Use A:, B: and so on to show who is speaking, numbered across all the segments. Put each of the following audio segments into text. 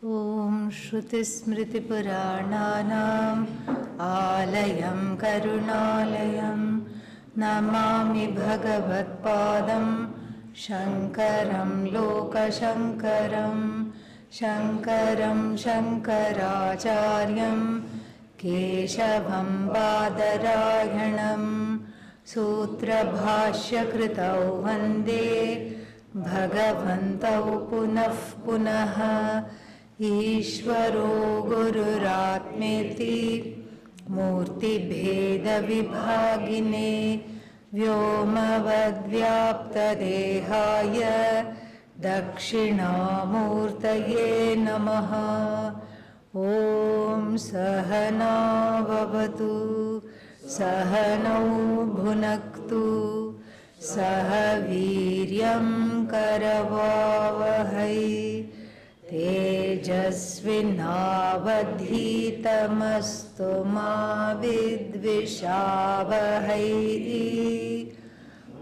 A: Om Shruti Smriti Purananam Alayam Karunalayam Namami Bhagavad Padam Shankaram Loka Shankaram Shankaram Shankaracharyam Keshavam Badarayanam Sutra Bhashya Kritau Vande Bhagavantau Punah Punaha Ishvaro Gururatmeti Murti Bheda Vibhagine Vyomavadvyapta Dehaya Dakshinamurtaye Namaha Om Sahana Vavatu Sahanau Bhunaktu Sahaviryam Karavavahai Tejasvinavadhitamastu ma vidvishavahai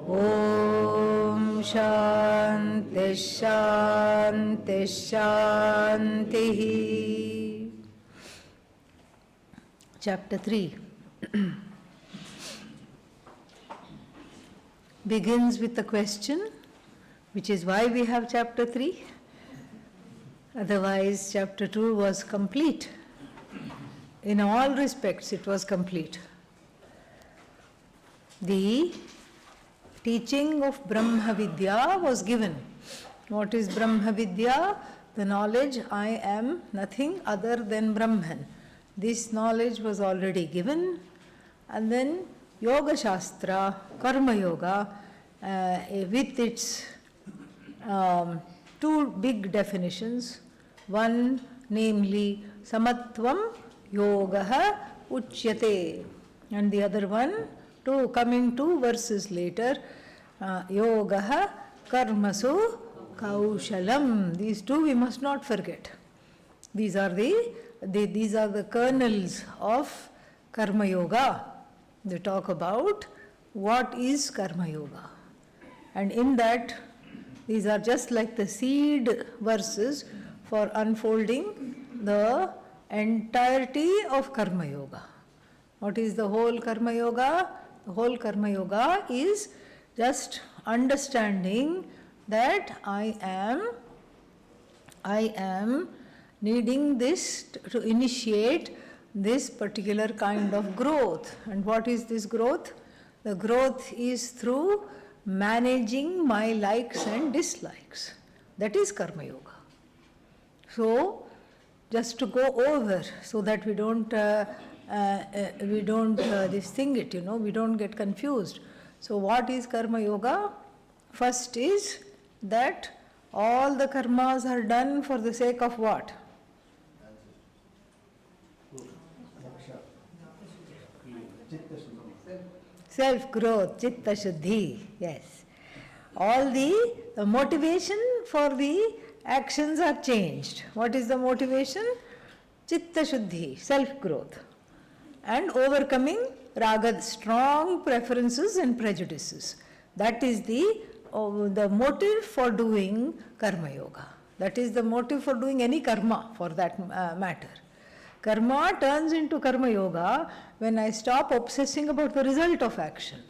A: Om Shanti Shanti Shanti. Chapter 3 begins with the question, which is why we have chapter 3. Otherwise, chapter 2 was complete. In all respects, it was complete. The teaching of Brahma Vidya was given. What is Brahma Vidya? The knowledge I am nothing other than Brahman. This knowledge was already given. And then Yoga Shastra, Karma Yoga, with its two big definitions. One, namely, Samatvam Yogaha Uchyate. And the other one, coming 2 verses later, Yogaha Karmasu Kaushalam. These two we must not forget. These are the kernels of Karma Yoga. They talk about what is Karma Yoga. And in that, these are just like the seed verses for unfolding the entirety of Karma Yoga. What is the whole Karma Yoga? The whole Karma Yoga is just understanding that I am needing this to initiate this particular kind of growth. And what is this growth? The growth is through managing my likes and dislikes. That is Karma Yoga. So, just to go over so that we don't we don't get confused. So, what is Karma Yoga? First is that all the karmas are done for the sake of what? Self-growth, Chitta Shuddhi, yes. All the motivation for the actions are changed. What is the motivation? Chitta Shuddhi, self-growth. And overcoming raga, strong preferences and prejudices. That is the motive for doing Karma Yoga. That is the motive for doing any karma for that matter. Karma turns into Karma Yoga when I stop obsessing about the result of action.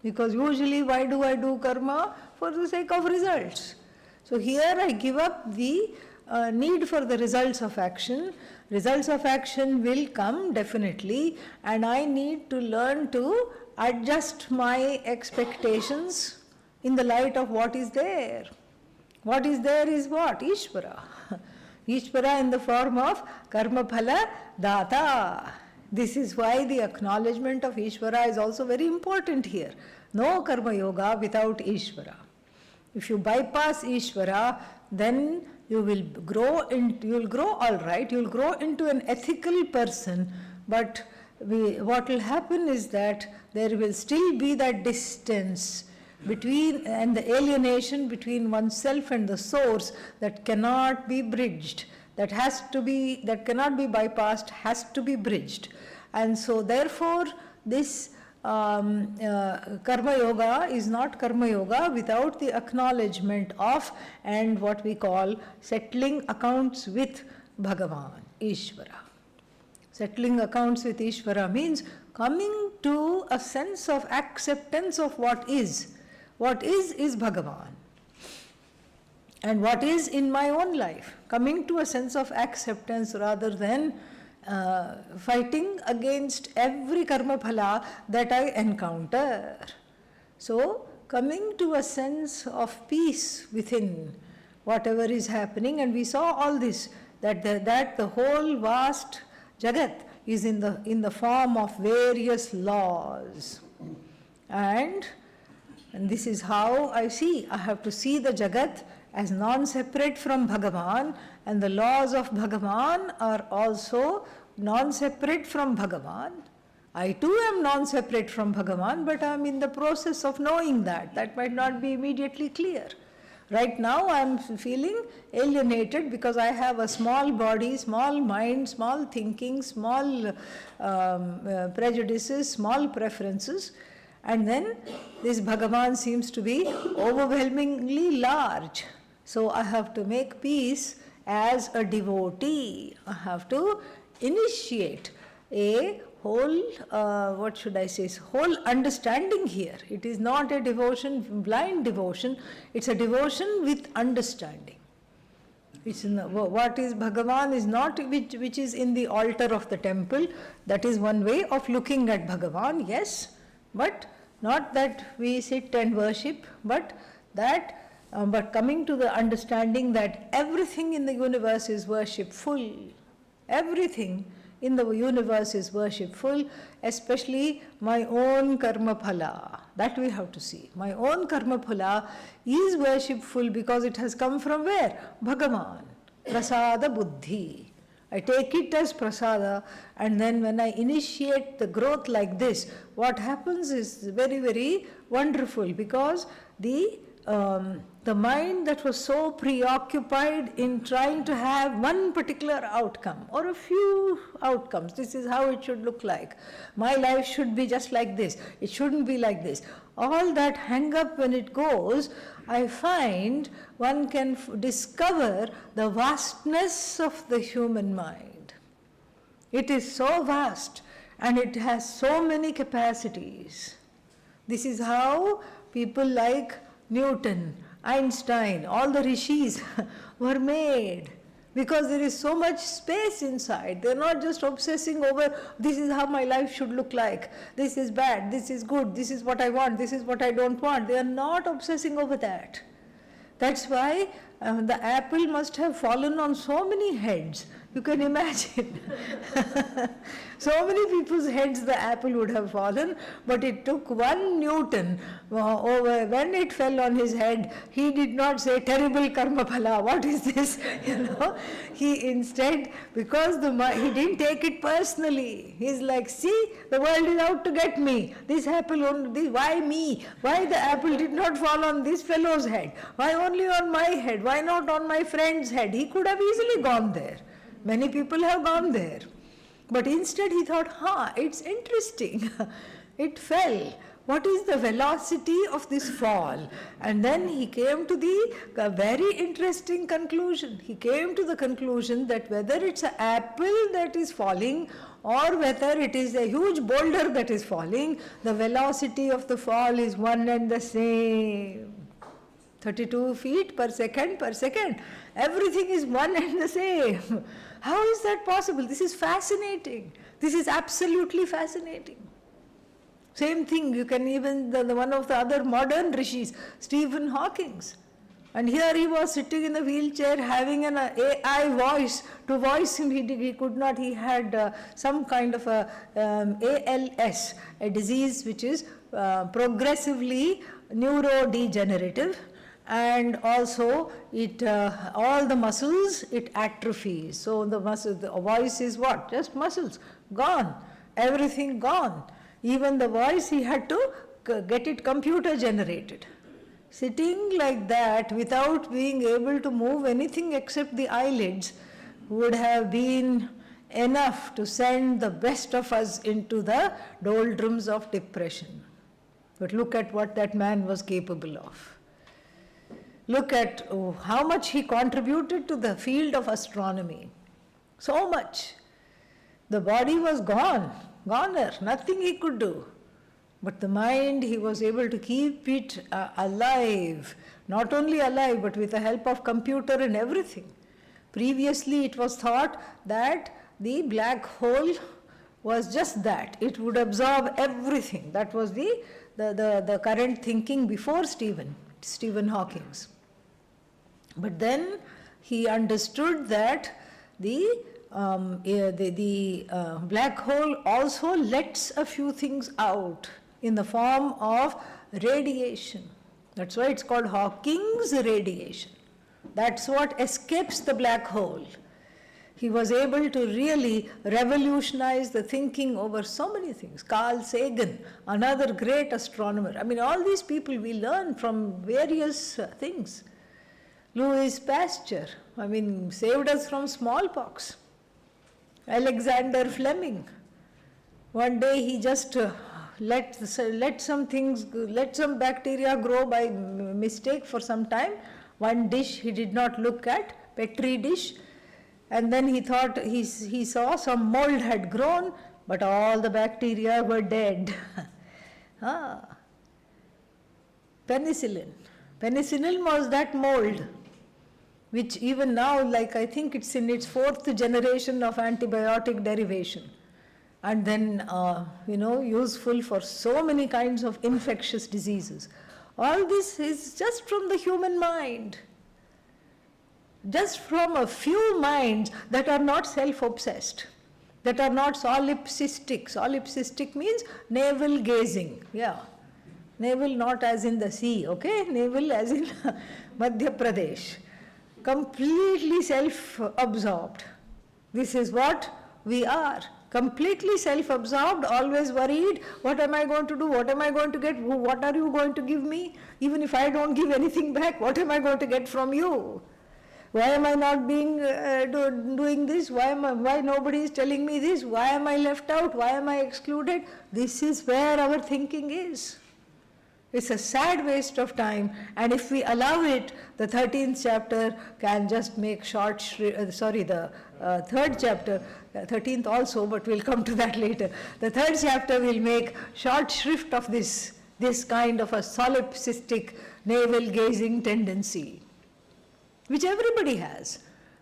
A: Because usually why do I do karma? For the sake of results. So here I give up the need for the results of action. Results of action will come definitely, and I need to learn to adjust my expectations in the light of what is there. What is there is what? Ishvara. Ishvara in the form of karma phala data. This is why the acknowledgement of Ishvara is also very important here. No Karma Yoga without Ishvara. If you bypass Ishvara, then you will grow all right, you will grow into an ethical person, but what will happen is that there will still be that distance between and the alienation between oneself and the source that cannot be bridged, that cannot be bypassed, has to be bridged. And so therefore this Karma Yoga is not Karma Yoga without the acknowledgement of and what we call settling accounts with Bhagavan, Ishvara. Settling accounts with Ishvara means coming to a sense of acceptance of what is. What is Bhagavan. And what is in my own life. Coming to a sense of acceptance rather than fighting against every karma phala that I encounter. So, coming to a sense of peace within whatever is happening, and we saw all this, that the whole vast Jagat is in the form of various laws. And this is how I see. I have to see the Jagat as non-separate from Bhagavan, and the laws of Bhagavan are also non-separate from Bhagavan. I too am non-separate from Bhagavan, but I am in the process of knowing that. That might not be immediately clear. Right now I am feeling alienated because I have a small body, small mind, small thinking, small prejudices, small preferences, and then this Bhagavan seems to be overwhelmingly large. So I have to make peace as a devotee. I have to initiate a whole, whole understanding here. It is not a devotion, blind devotion, it's a devotion with understanding. It's what is Bhagavan is not which is in the altar of the temple. That is one way of looking at Bhagavan, yes, but not that we sit and worship, but coming to the understanding that everything in the universe is worshipful. Everything in the universe is worshipful, especially my own karma phala. That we have to see. My own karma phala is worshipful because it has come from where? Bhagavan. Prasada buddhi. I take it as prasada, and then when I initiate the growth like this, what happens is very, very wonderful, because the mind that was so preoccupied in trying to have one particular outcome or a few outcomes, this is how it should look like, my life should be just like this, it shouldn't be like this, all that hang up when it goes, I find one can discover the vastness of the human mind. It is so vast and it has so many capacities. This is how people like Newton, Einstein, all the rishis were made, because there is so much space inside. They are not just obsessing over, this is how my life should look like, this is bad, this is good, this is what I want, this is what I don't want. They are not obsessing over that. That's why the apple must have fallen on so many heads. You can imagine. So many people's heads the apple would have fallen, but it took one Newton over. When it fell on his head, he did not say, terrible karma phala, what is this? He instead, because he didn't take it personally. He's like, see, the world is out to get me. This apple, why me? Why the apple did not fall on this fellow's head? Why only on my head? Why not on my friend's head? He could have easily gone there. Many people have gone there. But instead he thought, it's interesting. It fell. What is the velocity of this fall? And then he came to the very interesting conclusion. He came to the conclusion that whether it's an apple that is falling or whether it is a huge boulder that is falling, the velocity of the fall is one and the same. 32 feet per second. Everything is one and the same. How is that possible? This is fascinating. This is absolutely fascinating. Same thing, you can even, one of the other modern rishis, Stephen Hawking. And here he was sitting in a wheelchair having an AI voice. To voice him, he could not, he had some kind of a ALS, a disease which is progressively neurodegenerative. And also it all the muscles it atrophies. So the voice is what? Just muscles gone, everything gone. Even the voice he had to get it computer generated. Sitting like that without being able to move anything except the eyelids would have been enough to send the best of us into the doldrums of depression. But look at what that man was capable of. Look at how much he contributed to the field of astronomy. So much. The body was goner, nothing he could do. But the mind, he was able to keep it alive. Not only alive, but with the help of computer and everything. Previously, it was thought that the black hole was just that. It would absorb everything. That was the current thinking before Stephen Hawking's. But then he understood that the black hole also lets a few things out in the form of radiation. That's why it's called Hawking's radiation. That's what escapes the black hole. He was able to really revolutionize the thinking over so many things. Carl Sagan, another great astronomer. I mean, all these people we learn from various things. Louis Pasteur, I mean, saved us from smallpox. Alexander Fleming, one day he just let some bacteria grow by mistake for some time. One dish he did not look at, Petri dish, and then he thought he saw some mold had grown, but all the bacteria were dead. Penicillin was that mold, which even now, like I think it's in its 4th generation of antibiotic derivation, and then useful for so many kinds of infectious diseases. All this is just from the human mind, just from a few minds that are not self-obsessed, that are not solipsistic. Solipsistic means navel gazing, navel not as in the sea, okay, navel as in Madhya Pradesh. Completely self-absorbed. This is what we are. Completely self-absorbed, always worried, what am I going to do, what am I going to get, what are you going to give me? Even if I don't give anything back, what am I going to get from you? Why am I not doing this? Why nobody is telling me this? Why am I left out? Why am I excluded? This is where our thinking is. It's a sad waste of time, and if we allow it, the 13th chapter can just make the 3rd chapter, 13th also, but we'll come to that later. The 3rd chapter will make short shrift of this kind of a solipsistic navel-gazing tendency, which everybody has.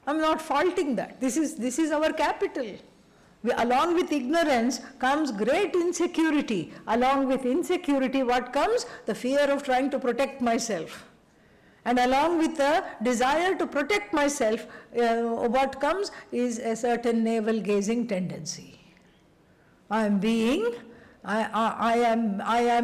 A: I'm not faulting that. This is our capital. Along with ignorance comes great insecurity. Along with insecurity, what comes? The fear of trying to protect myself. And along with the desire to protect myself, what comes is a certain navel-gazing tendency. I am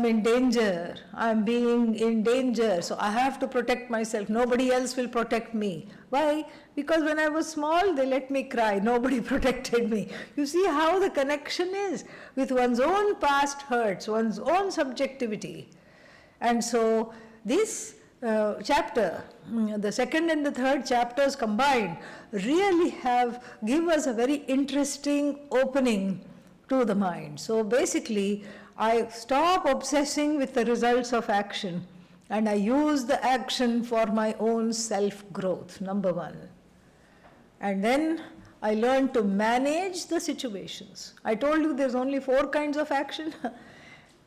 A: in danger. I am being in danger, so I have to protect myself. Nobody else will protect me. Why? Because when I was small, they let me cry. Nobody protected me. You see how the connection is with one's own past hurts, one's own subjectivity. And so this chapter, the 2nd and the 3rd chapters combined, really give us a very interesting opening to the mind. So basically, I stop obsessing with the results of action, and I use the action for my own self-growth, number 1. And then I learn to manage the situations. I told you there's only 4 kinds of action.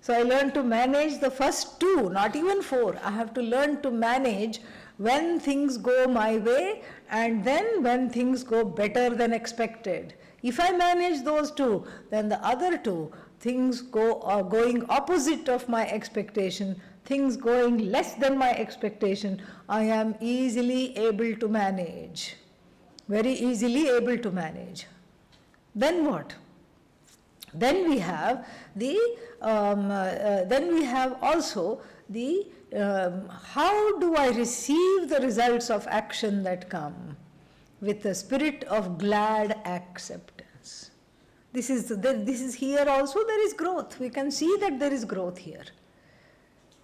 A: So I learned to manage the first 2, not even 4. I have to learn to manage when things go my way, and then when things go better than expected. If I manage those 2, then the other 2, things going opposite of my expectation, things going less than my expectation, I am easily able to manage. Very easily able to manage. Then what? Then we have also the how do I receive the results of action that come? With the spirit of glad acceptance. This is here also there is growth. We can see that there is growth here.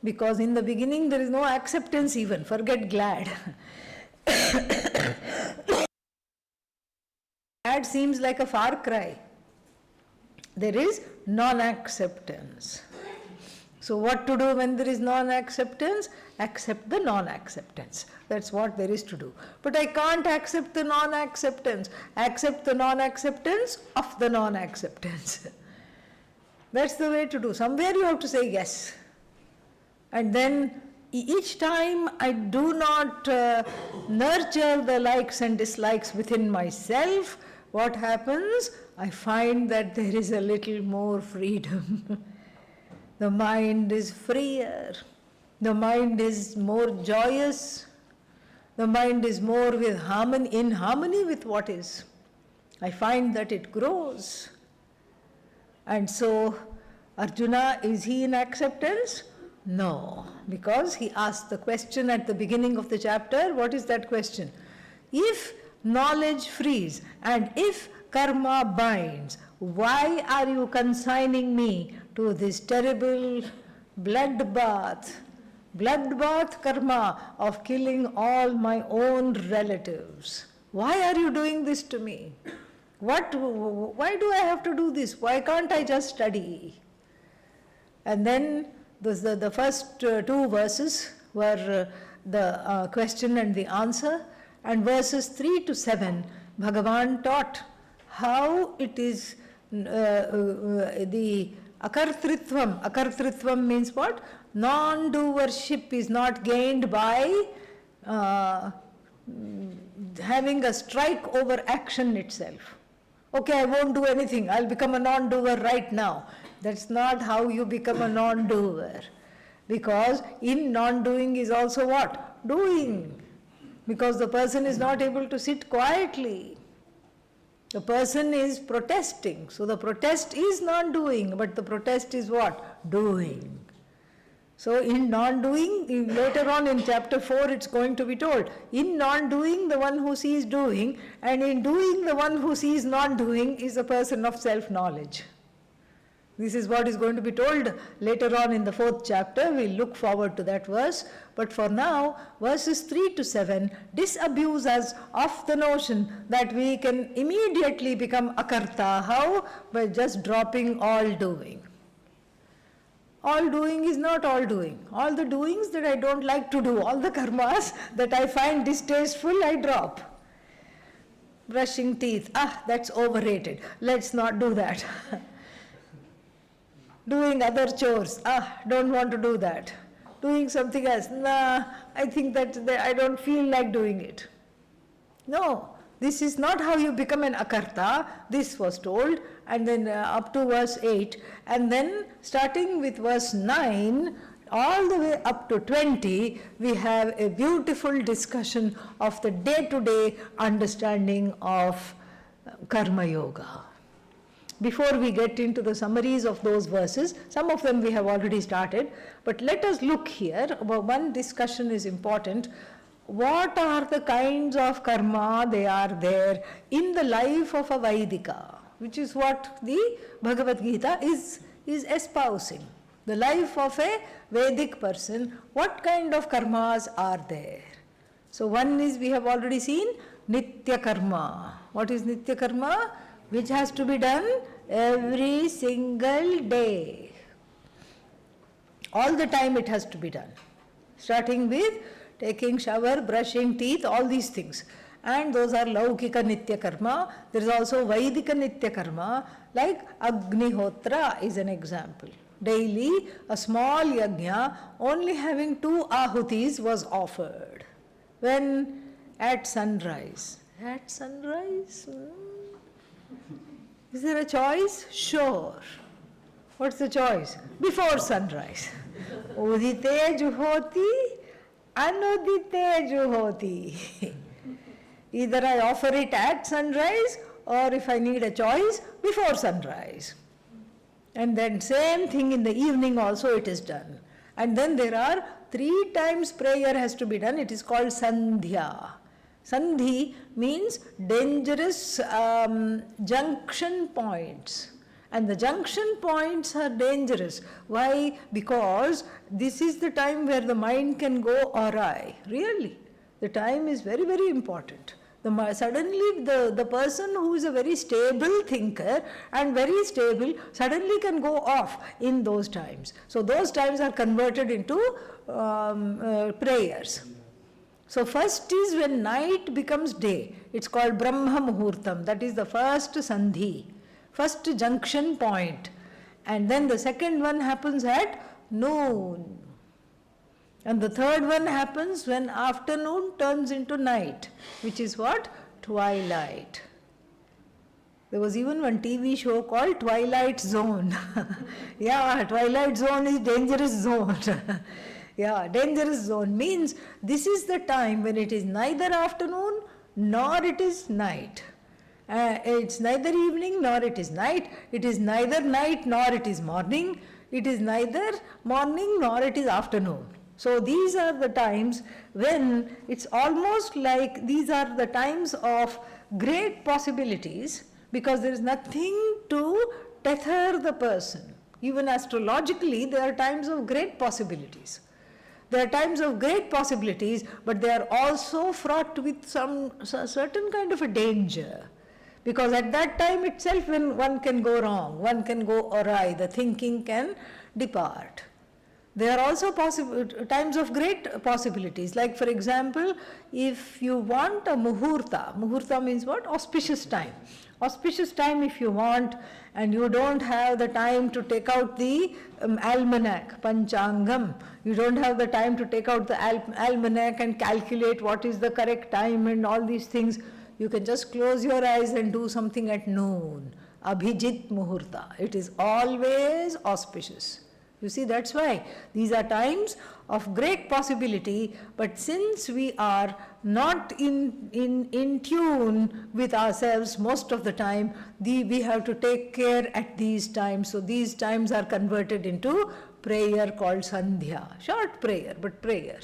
A: Because in the beginning there is no acceptance even, forget glad. Glad seems like a far cry. There is non-acceptance. So what to do when there is non-acceptance? Accept the non-acceptance. That's what there is to do. But I can't accept the non-acceptance. Accept the non-acceptance of the non-acceptance. That's the way to do. Somewhere you have to say yes. And then each time I do not nurture the likes and dislikes within myself, what happens? I find that there is a little more freedom. The mind is freer. The mind is more joyous. The mind is more in harmony with what is. I find that it grows. And so, Arjuna, is he in acceptance? No, because he asked the question at the beginning of the chapter. What is that question? If knowledge frees and if karma binds, why are you consigning me to this terrible bloodbath karma of killing all my own relatives? Why are you doing this to me? Why do I have to do this? Why can't I just study? And then the first two verses were the question and the answer, and verses 3 to 7, Bhagavan taught how it is the akartritvam. Akartritvam means what? Non-doership is not gained by having a strike over action itself. Okay, I won't do anything. I'll become a non-doer right now. That's not how you become a non-doer. Because in non-doing is also what? Doing. Because the person is not able to sit quietly. The person is protesting. So the protest is non-doing, but the protest is what? Doing. So in non-doing, later on in chapter 4 it's going to be told, in non-doing the one who sees doing, and in doing the one who sees non-doing is a person of self-knowledge. This is what is going to be told later on in the 4th chapter. We'll look forward to that verse. But for now, verses 3 to 7 disabuse us of the notion that we can immediately become akarta. How? By just dropping all doing. All doing is not all doing. All the doings that I don't like to do, all the karmas that I find distasteful, I drop. Brushing teeth, that's overrated. Let's not do that. Doing other chores, don't want to do that. Doing something else, I think that I don't feel like doing it. No, this is not how you become an akarta. This was told, and then up to verse 8, and then starting with verse 9, all the way up to 20, we have a beautiful discussion of the day-to-day understanding of karma yoga. Before we get into the summaries of those verses, some of them we have already started, but let us look here. One discussion is important. What are the kinds of karma they are there in the life of a Vaidika, which is what the Bhagavad Gita is espousing. The life of a Vedic person, what kind of karmas are there? So one is, we have already seen, Nitya karma. What is Nitya karma? Which has to be done every single day. All the time it has to be done. Starting with taking shower, brushing teeth, all these things. And those are Laukika Nitya karma. There is also Vaidika Nitya karma, like Agnihotra is an example. Daily, a small yajna, only having 2 ahutis was offered. When? At sunrise. At sunrise? Is there a choice? Sure. What's the choice? Before sunrise. Udite juhoti, anudite juhoti. Either I offer it at sunrise, or if I need a choice, before sunrise. And then same thing in the evening also it is done. And then there are 3 times prayer has to be done. It is called Sandhya. Sandhi means dangerous junction points. And the junction points are dangerous. Why? Because this is the time where the mind can go awry. Really. The time is very, very important. Suddenly the person who is a very stable thinker and very stable suddenly can go off in those times. So those times are converted into prayers. So first is when night becomes day. It's called Brahma Muhurtam. That is the first sandhi, first junction point. And then the second one happens at noon. And the third one happens when afternoon turns into night, which is what? Twilight. There was even one TV show called Twilight Zone. Yeah, Twilight Zone is dangerous zone. Yeah, dangerous zone means this is the time when it is neither afternoon nor it is night. It's neither evening nor it is night. It is neither night nor it is morning. It is neither morning nor it is afternoon. So these are the times when it's almost like these are the times of great possibilities, because there is nothing to tether the person. Even astrologically, there are times of great possibilities. There are times of great possibilities, but they are also fraught with some certain kind of a danger. Because at that time itself, when one can go wrong, one can go awry, the thinking can depart. There are also times of great possibilities. Like for example, if you want a muhurta means what? Auspicious time. Auspicious time if you want, and you don't have the time to take out the almanac, panchangam. You don't have the time to take out the almanac and calculate what is the correct time and all these things. You can just close your eyes and do something at noon. Abhijit muhurta. It is always auspicious. You see, that's why these are times of great possibility, but since we are not in tune with ourselves most of the time, we have to take care at these times. So these times are converted into prayer called Sandhya. Short prayer, but prayer.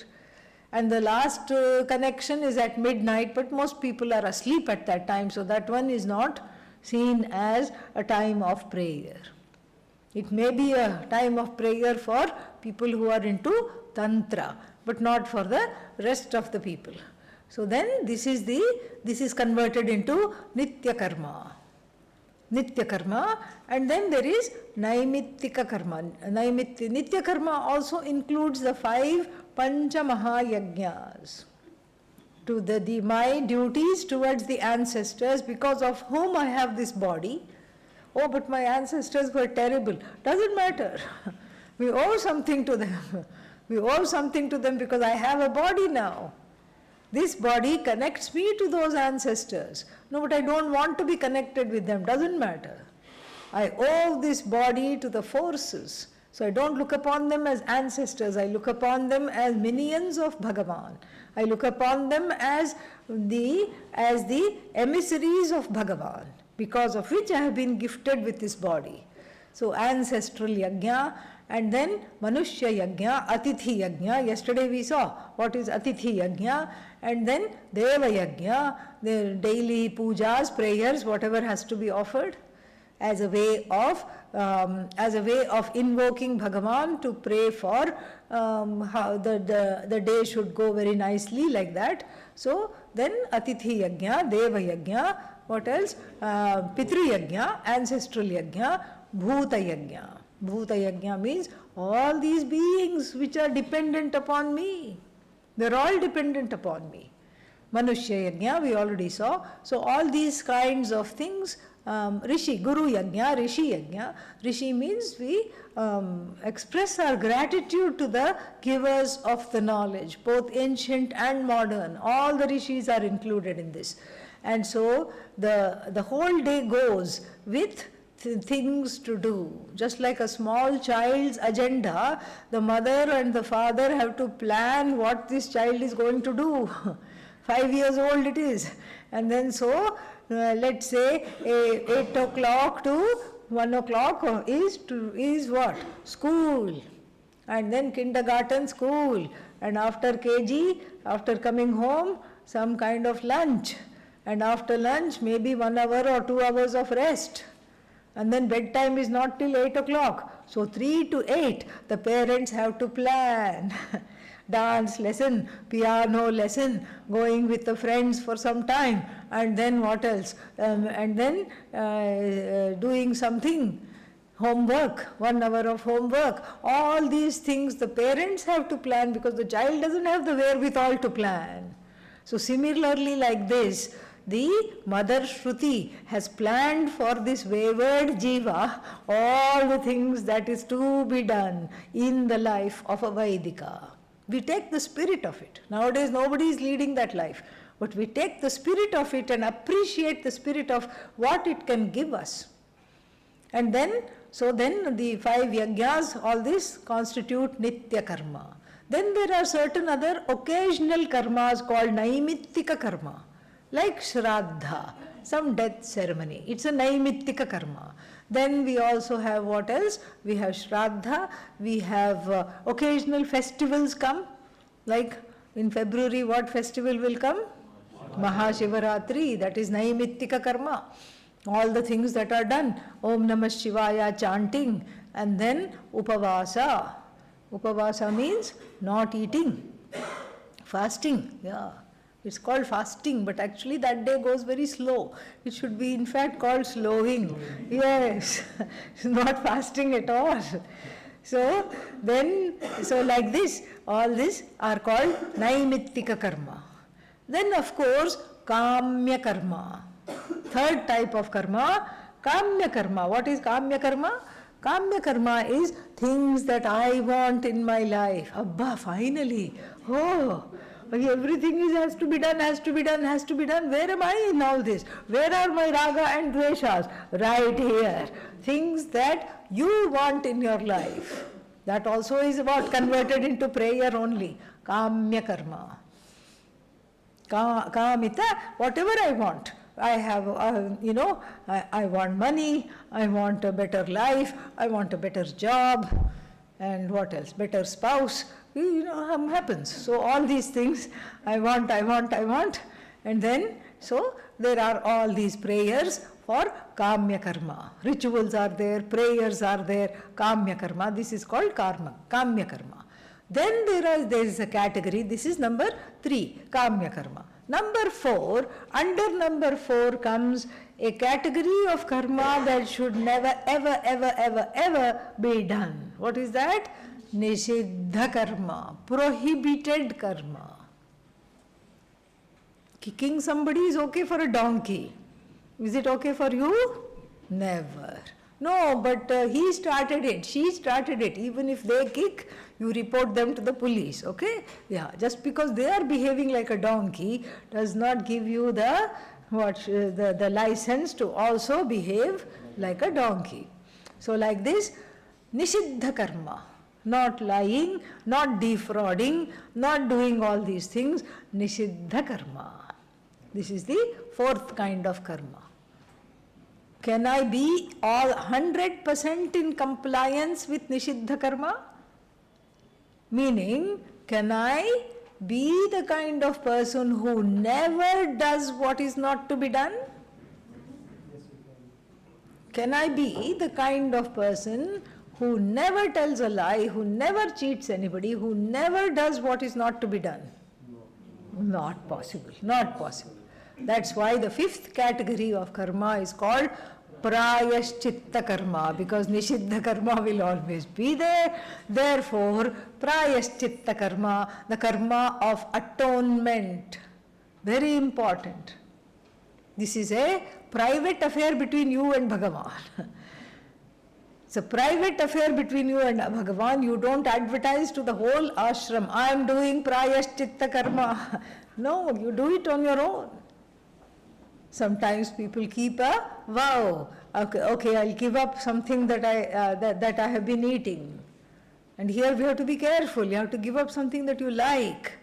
A: And the last connection is at midnight, but most people are asleep at that time, so that one is not seen as a time of prayer. It may be a time of prayer for people who are into Tantra, but not for the rest of the people. So then this is converted into Nitya Karma. Nitya Karma, and then there is Naimittika Karma. Nitya Karma also includes the 5 Pancha Mahayajnas. To my duties towards the ancestors, because of whom I have this body. Oh, but my ancestors were terrible. Doesn't matter. We owe something to them. We owe something to them because I have a body now. This body connects me to those ancestors. No, but I don't want to be connected with them. Doesn't matter. I owe this body to the forces. So I don't look upon them as ancestors. I look upon them as minions of Bhagavan. I look upon them as the emissaries of Bhagavan, because of which I have been gifted with this body. So ancestral yajna, and then manushya yajna, atithi yajna. Yesterday we saw what is atithi yajna, and then deva yajna, the daily pujas, prayers, whatever has to be offered as a way of invoking Bhagavan to pray for how the day should go very nicely, like that. So then atithi yajna, deva yajna. What else? Pitru yajna, ancestral yajna, bhuta yajna. Bhuta yajna means all these beings which are dependent upon me. They're all dependent upon me. Manushya yajna, we already saw. So all these kinds of things, Rishi, Guru yajna, Rishi yajna. Rishi means we express our gratitude to the givers of the knowledge, both ancient and modern. All the Rishis are included in this. And so the whole day goes with things to do. Just like a small child's agenda, the mother and the father have to plan what this child is going to do. 5 years old it is. And then so, let's say 8 o'clock to 1 o'clock is what? School. And then kindergarten, school. And after KG, after coming home, some kind of lunch. And after lunch, maybe 1 hour or 2 hours of rest. And then bedtime is not till 8 o'clock. So 3 to 8, the parents have to plan. Dance lesson, piano lesson, going with the friends for some time, and then what else? And then doing something, homework, 1 hour of homework. All these things the parents have to plan because the child doesn't have the wherewithal to plan. So similarly like this, the mother Shruti has planned for this wayward jiva all the things that is to be done in the life of a Vaidika. We take the spirit of it. Nowadays nobody is leading that life, but we take the spirit of it and appreciate the spirit of what it can give us. And then, so then the 5 yajnas, all this constitute nitya karma. Then there are certain other occasional karmas called naimittika karma, like shraddha, some death ceremony. It's a naimittika karma. Then we also have what else? We have shraddha, we have occasional festivals come, like in February what festival will come? Mahashivaratri, that is naimittika karma. All the things that are done, Om Namah Shivaya chanting, and then upavasa. Upavasa means not eating, fasting, yeah. It's called fasting, but actually that day goes very slow. It should be in fact called slowing. Yes, it's not fasting at all. So then, so like this, all these are called naimittika karma. Then of course, kamya karma. Third type of karma, kamya karma. What is kamya karma? Kamya karma is things that I want in my life. Abba, finally. Oh, everything has to be done, has to be done, has to be done. Where am I in all this? Where are my raga and dveshas? Right here. Things that you want in your life. That also is what converted into prayer only. Kamya karma. Kamita, whatever I want. I have, I want money, I want a better life, I want a better job, and what else? Better spouse. Happens. So all these things, I want, and then, so there are all these prayers for kamya karma. Rituals are there, prayers are there, kamya karma. This is called kamya karma. Then there is a category, this is number 3, kamya karma. Number 4, under number 4 comes a category of karma that should never, ever, ever, ever, ever be done. What is that? Nishiddha karma, prohibited karma. Kicking somebody is okay for a donkey. Is it okay for you? Never. No, but he started it, she started it. Even if they kick, you report them to the police, okay? Yeah, just because they are behaving like a donkey does not give you the license to also behave like a donkey. So like this, nishiddha karma, not lying, not defrauding, not doing all these things, nishiddha karma. This is the 4th kind of karma. Can I be all 100% in compliance with nishiddha karma? Meaning, can I be the kind of person who never does what is not to be done? Can I be the kind of person who never tells a lie, who never cheats anybody, who never does what is not to be done? Not possible, not possible. That's why the 5th category of karma is called prayaschitta karma, because nishiddha karma will always be there. Therefore, prayaschitta karma, the karma of atonement, very important. This is a private affair between you and Bhagavan. It's a private affair between you and Bhagavan. You don't advertise to the whole ashram, I am doing prayaschitta karma. No, you do it on your own. Sometimes people keep a vow. Okay, I'll give up something that I have been eating. And here we have to be careful. You have to give up something that you like.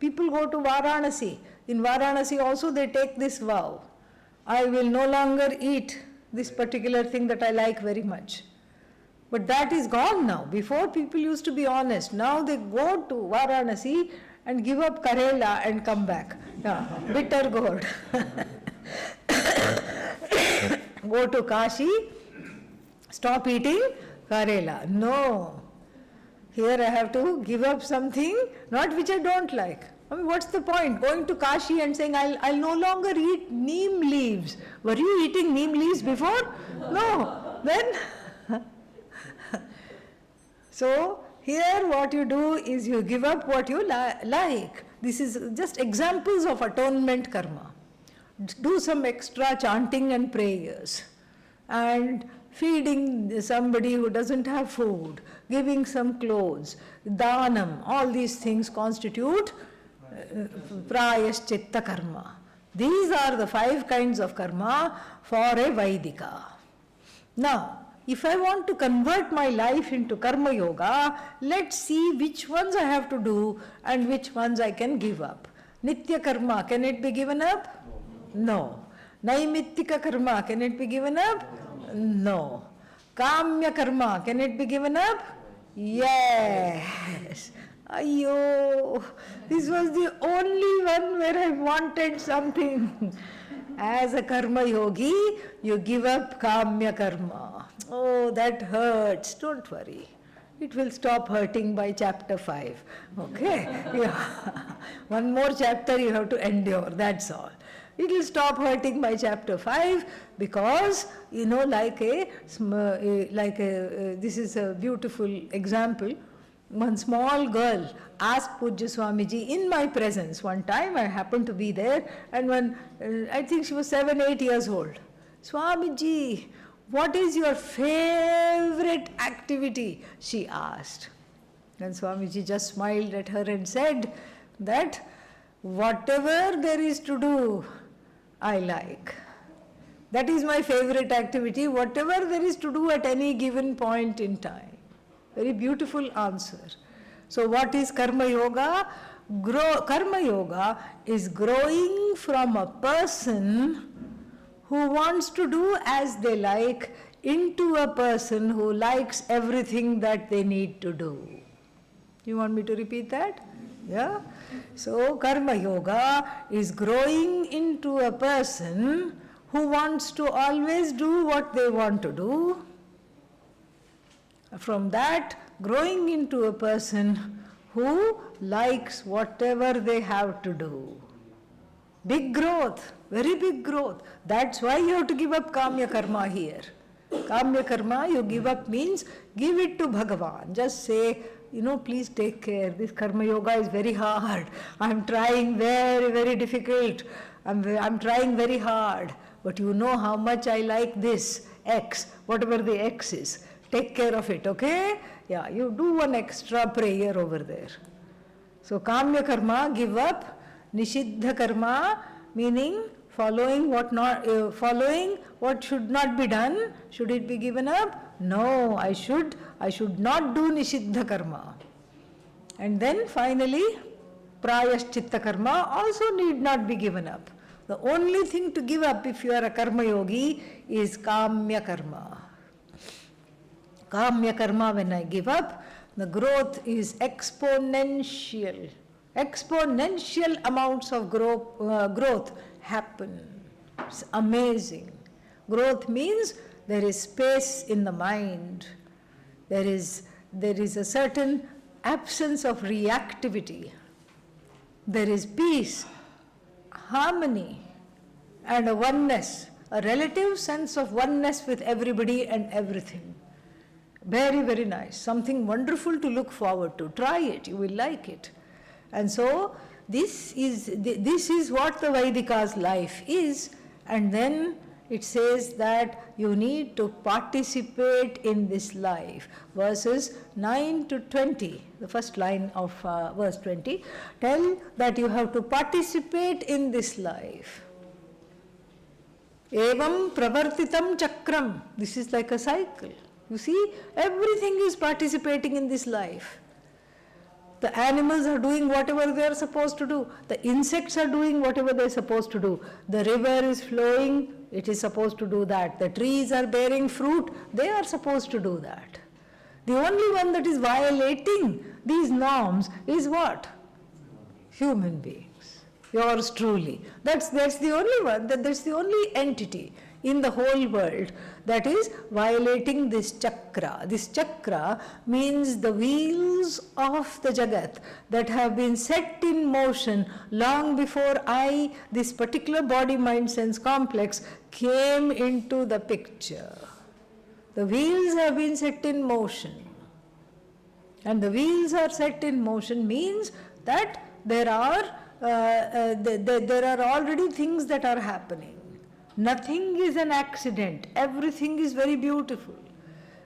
A: People go to Varanasi. In Varanasi also they take this vow. I will no longer eat this particular thing that I like very much. But that is gone now. Before people used to be honest. Now they go to Varanasi and give up Karela and come back. Yeah, bitter gourd. Go to Kashi, stop eating Karela. No. Here I have to give up something, not which I don't like. I mean, what's the point? Going to Kashi and saying, I'll no longer eat neem leaves. Were you eating neem leaves before? No. Then, so here what you do is you give up what you like. This is just examples of atonement karma. Do some extra chanting and prayers, and feeding somebody who doesn't have food, giving some clothes, dhanam, all these things constitute prayaschitta karma. These are the 5 kinds of karma for a Vaidika. Now, if I want to convert my life into karma yoga, let's see which ones I have to do and which ones I can give up. Nitya karma, can it be given up? No. Naimittika karma, can it be given up? No. Kamya karma, can it be given up? Yes. Ayyo, this was the only one where I wanted something. As a karma yogi, you give up kamya karma. Oh, that hurts. Don't worry. It will stop hurting by chapter 5. Okay? Yeah. One more chapter you have to endure, that's all. It will stop hurting by chapter 5 because, this is a beautiful example. One small girl asked Pujya Swamiji in my presence. One time I happened to be there, and when I think she was 7, 8 years old. Swamiji, what is your favorite activity? She asked. And Swamiji just smiled at her and said that whatever there is to do, I like. That is my favorite activity, whatever there is to do at any given point in time. Very beautiful answer. So what is Karma Yoga? Karma Yoga is growing from a person who wants to do as they like into a person who likes everything that they need to do. You want me to repeat that? Yeah? So Karma Yoga is growing into a person who wants to always do what they want to do. From that, growing into a person who likes whatever they have to do. Big growth, very big growth. That's why you have to give up Kamya Karma here. Kamya Karma you give up means give it to Bhagavan. Just say, please take care. This Karma Yoga is very hard. I'm trying very, very difficult. I'm trying very hard. But you know how much I like this, X, whatever the X is. Take care of it, okay? Yeah, you do one extra prayer over there. So Kamya Karma, give up. Nishiddha Karma, meaning following what should not be done. Should it be given up? No, I should not do Nishiddha Karma. And then finally, Prayaschitta Karma also need not be given up. The only thing to give up if you are a Karma Yogi is Kamya Karma. Kamya Karma, when I give up, the growth is exponential. Exponential amounts of growth happen. It's amazing. Growth means there is space in the mind. There is a certain absence of reactivity. There is peace, harmony, and a oneness, a relative sense of oneness with everybody and everything. Very, very nice. Something wonderful to look forward to. Try it, you will like it. And so this is what the Vaidika's life is. And then it says that you need to participate in this life. Verses 9 to 20, the first line of verse 20, tell that you have to participate in this life. Evam pravartitam chakram. This is like a cycle. You see, everything is participating in this life. The animals are doing whatever they are supposed to do. The insects are doing whatever they are supposed to do. The river is flowing, it is supposed to do that. The trees are bearing fruit, they are supposed to do that. The only one that is violating these norms is what? Human beings. Yours truly. That's the only one, that's the only entity. in the whole world, that is violating this chakra. This chakra means the wheels of the Jagat that have been set in motion long before I, this particular body, mind, sense complex, came into the picture. The wheels have been set in motion. And the wheels are set in motion means that there are already things that are happening. Nothing is an accident. Everything is very beautiful.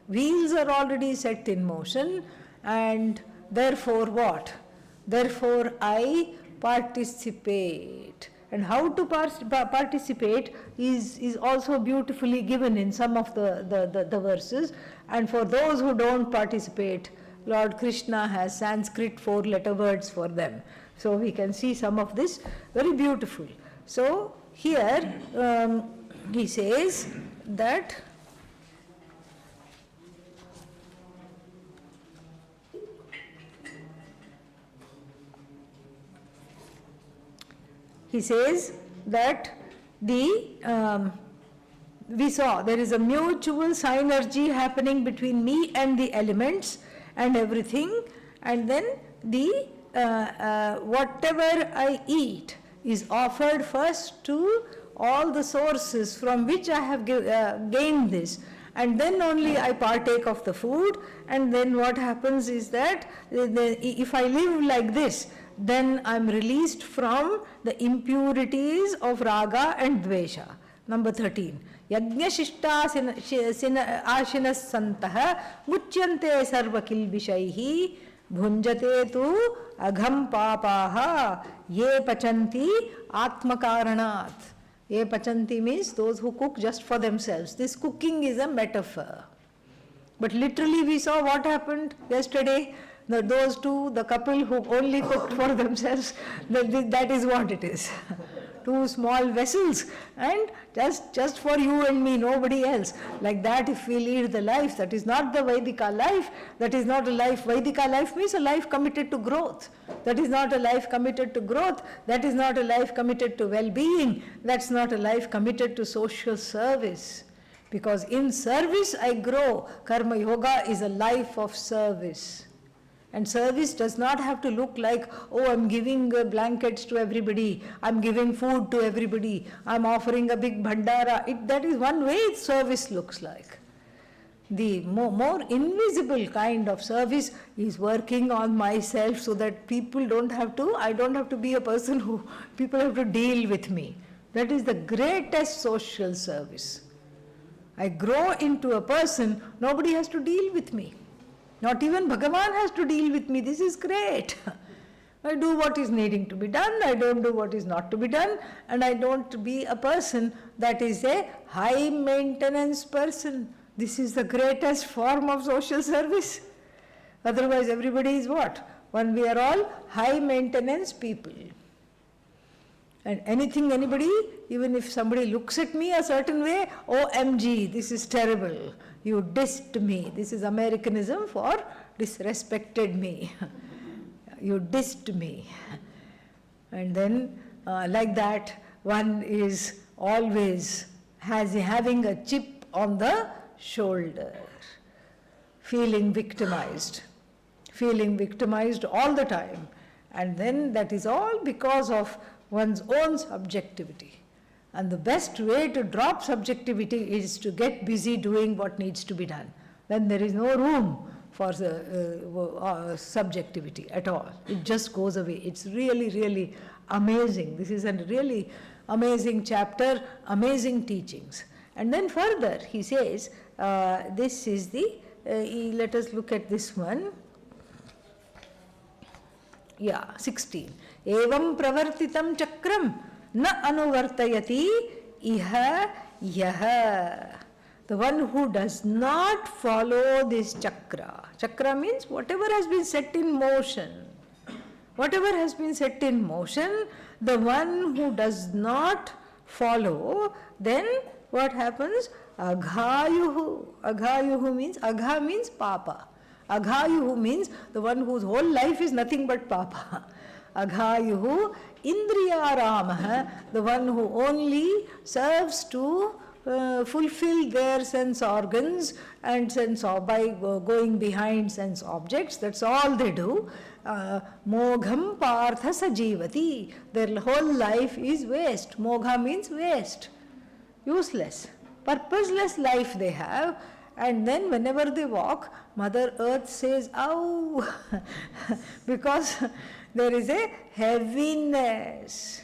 A: Wheels are already set in motion, and therefore what? Therefore I participate. And how to participate is also beautifully given in some of the verses. And for those who don't participate, Lord Krishna has Sanskrit 4-letter words for them. So we can see some of this very beautiful. So here he says that we saw there is a mutual synergy happening between me and the elements and everything, and then the whatever I eat is offered first to all the sources from which I have gained this, and then only I partake of the food. And then what happens is that if I live like this, then I am released from the impurities of raga and dvesha. Number 13. Yajna shishta ashinas santah muchyante sarva kilbishaihi bhunjate tu agham papaha ye pachanti atmakaranat. Ye pachanti means those who cook just for themselves. This cooking is a metaphor. But literally we saw what happened yesterday. Those two, the couple who only cooked for themselves, that is what it is. Two small vessels, and just for you and me, nobody else. Like that, if we lead the life, that is not the Vedika life. That is not a life. Vedika life means a life committed to growth. That is not a life committed to growth. That is not a life committed to well-being. That's not a life committed to social service. Because in service I grow. Karma Yoga is a life of service. And service does not have to look like, oh, I'm giving blankets to everybody, I'm giving food to everybody, I'm offering a big bhandara. That is one way service looks like. The more invisible kind of service is working on myself so that I don't have to be a person who people have to deal with me. That is the greatest social service. I grow into a person, nobody has to deal with me. Not even Bhagavan has to deal with me. This is great. I do what is needing to be done. I don't do what is not to be done. And I don't be a person that is a high maintenance person. This is the greatest form of social service. Otherwise everybody is what? When we are all high maintenance people. And anybody, even if somebody looks at me a certain way, OMG, this is terrible. You dissed me. This is Americanism for disrespected me. You dissed me. And then like that, one is always having a chip on the shoulder, feeling victimized all the time. And then that is all because of one's own subjectivity. And the best way to drop subjectivity is to get busy doing what needs to be done. Then there is no room for subjectivity at all. It just goes away. It's really, really amazing. This is a really amazing chapter, amazing teachings. And then further he says, this is the, let us look at this one. 16. Evam pravartitam chakram na anuvartayati iha yaha. The one who does not follow this chakra. Chakra means whatever has been set in motion. Whatever has been set in motion, the one who does not follow, then what happens? Aghayuhu. Aghayuhu means, agha means papa. Aghayuhu means the one whose whole life is nothing but papa. Aghayuhu indriyaramah, the one who only serves to fulfill their sense organs and by going behind sense objects. That's all they do. Mogham partha sajivati. Their whole life is waste. Mogha means waste, useless, purposeless life they have. And then whenever they walk, Mother Earth says, "Ow," because there is a heaviness.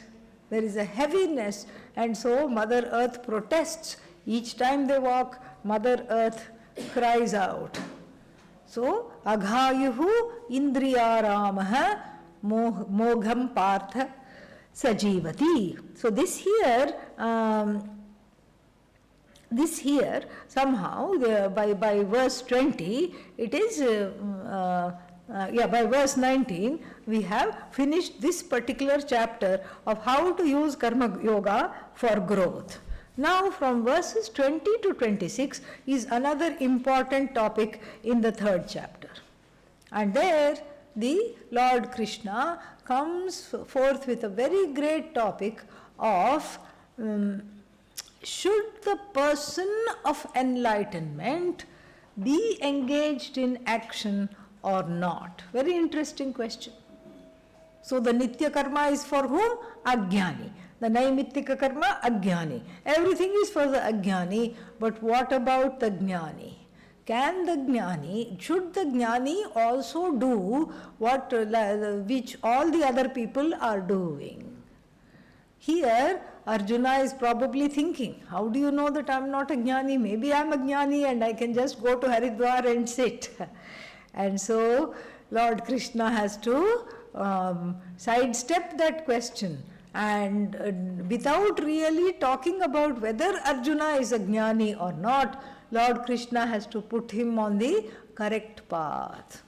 A: There is a heaviness, and so Mother Earth protests. Each time they walk, Mother Earth cries out. So, aghayuhu indriyaramaha mogham partha sajivati. So this here somehow by verse 20 it is by verse 19 we have finished this particular chapter of how to use karma yoga for growth. Now from verses 20 to 26 is another important topic in the third chapter, and there the Lord Krishna comes forth with a very great topic of should the person of enlightenment be engaged in action or not? Very interesting question. So the Nitya karma is for whom? Ajnani. The Naimittika karma, Ajnani. Everything is for the Ajnani, but what about the Jnani? Should the Jnani also do what which all the other people are doing? Here Arjuna is probably thinking, how do you know that I am not a Jnani? Maybe I am a Jnani and I can just go to Haridwar and sit. And so Lord Krishna has to sidestep that question, and without really talking about whether Arjuna is a Jnani or not, Lord Krishna has to put him on the correct path.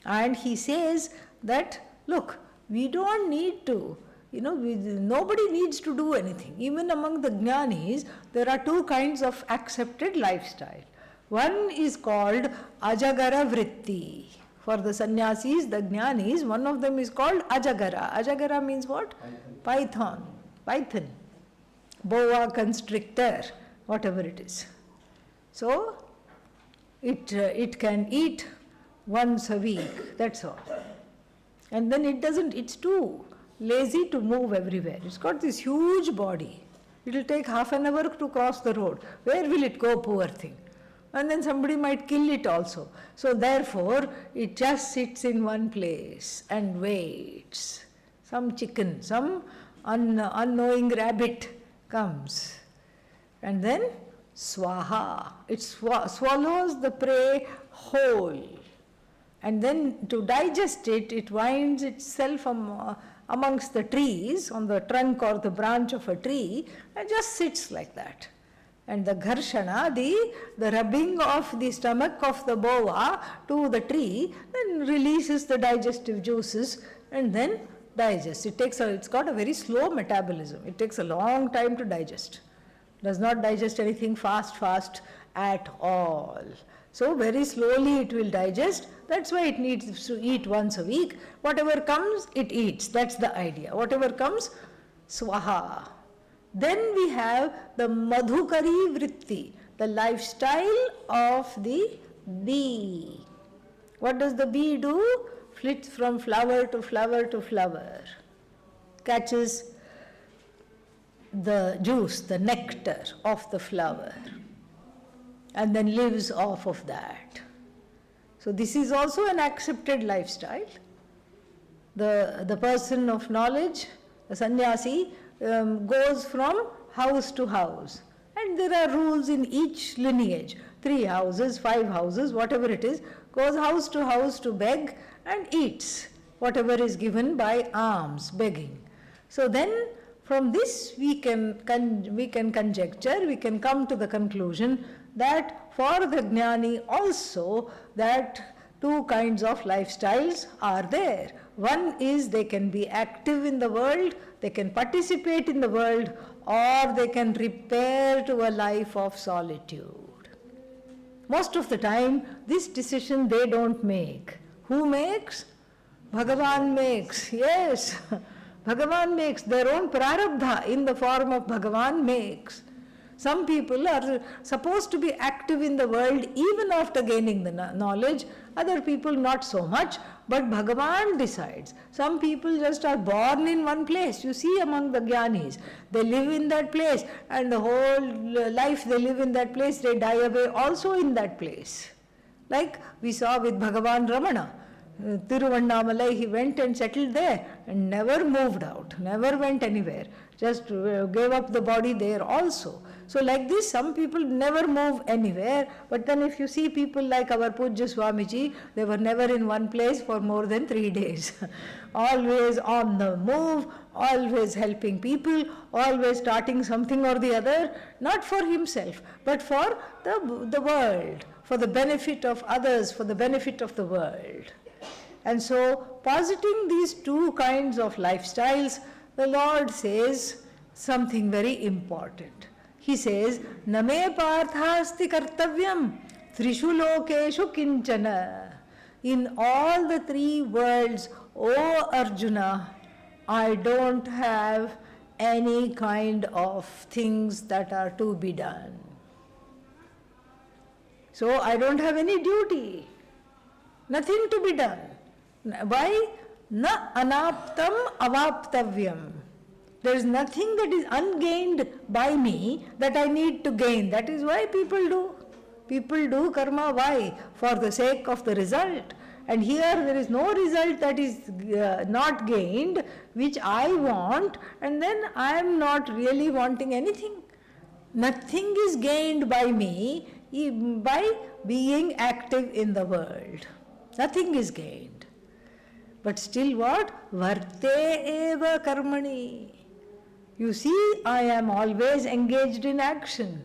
A: And he says that, look, we don't need to, nobody needs to do anything. Even among the Jnanis, there are two kinds of accepted lifestyle. One is called Ajagara Vritti. For the sannyasis, the Jnanis, one of them is called Ajagara. Ajagara means what? Python. Boa constrictor, whatever it is. So, it can eat once a week, that's all. And then it's too lazy to move everywhere. It's got this huge body. It will take half an hour to cross the road. Where will it go, poor thing? And then somebody might kill it also. So therefore, it just sits in one place and waits. Some chicken, some unknowing rabbit comes. And then swaha. It swallows the prey whole. And then to digest it, it winds itself amongst the trees, on the trunk or the branch of a tree, and just sits like that. And the gharshana, the rubbing of the stomach of the boa to the tree, then releases the digestive juices and then digests. It's got a very slow metabolism. It takes a long time to digest. Does not digest anything fast at all. So very slowly it will digest. That's why it needs to eat once a week. Whatever comes, it eats. That's the idea. Whatever comes, swaha. Then we have the madhukari vritti, the lifestyle of the bee. What does the bee do? Flits from flower to flower to flower, catches the juice, the nectar of the flower, and then lives off of that. So this is also an accepted lifestyle. The person of knowledge, the sannyasi, goes from house to house, and there are rules in each lineage. 3 houses, 5 houses, whatever it is, goes house to beg and eats whatever is given by alms, begging. So then from this we can conjecture, we can come to the conclusion that for the Jnani also that 2 kinds of lifestyles are there. One is they can be active in the world, they can participate in the world, or they can repair to a life of solitude. Most of the time, this decision they don't make. Who makes? Bhagavan makes. Yes, Bhagavan makes. Their own prarabdha in the form of Bhagavan makes. Some people are supposed to be active in the world even after gaining the knowledge, other people not so much, but Bhagavan decides. Some people just are born in one place. You see among the Jnanis, they live in that place and the whole life they live in that place, they die away also in that place. Like we saw with Bhagavan Ramana. Tiruvannamalai, he went and settled there and never moved out, never went anywhere, just gave up the body there also. So like this, some people never move anywhere, but then if you see people like our Pujya Swamiji, they were never in one place for more than 3 days. Always on the move, always helping people, always starting something or the other, not for himself, but for the world, for the benefit of others, for the benefit of the world. And so, positing these two kinds of lifestyles, the Lord says something very important. He says, Name parthasti kartavyam trishu lokeshu kinchana. In all the 3 worlds, O Arjuna, I don't have any kind of things that are to be done. So, I don't have any duty, nothing to be done. Why? Na anaptam avaptavyam. There is nothing that is ungained by me that I need to gain. That is why people do. People do karma. Why? For the sake of the result. And here there is no result that is not gained, which I want, and then I am not really wanting anything. Nothing is gained by me by being active in the world. Nothing is gained. But still what? Varte eva karmani. You see, I am always engaged in action.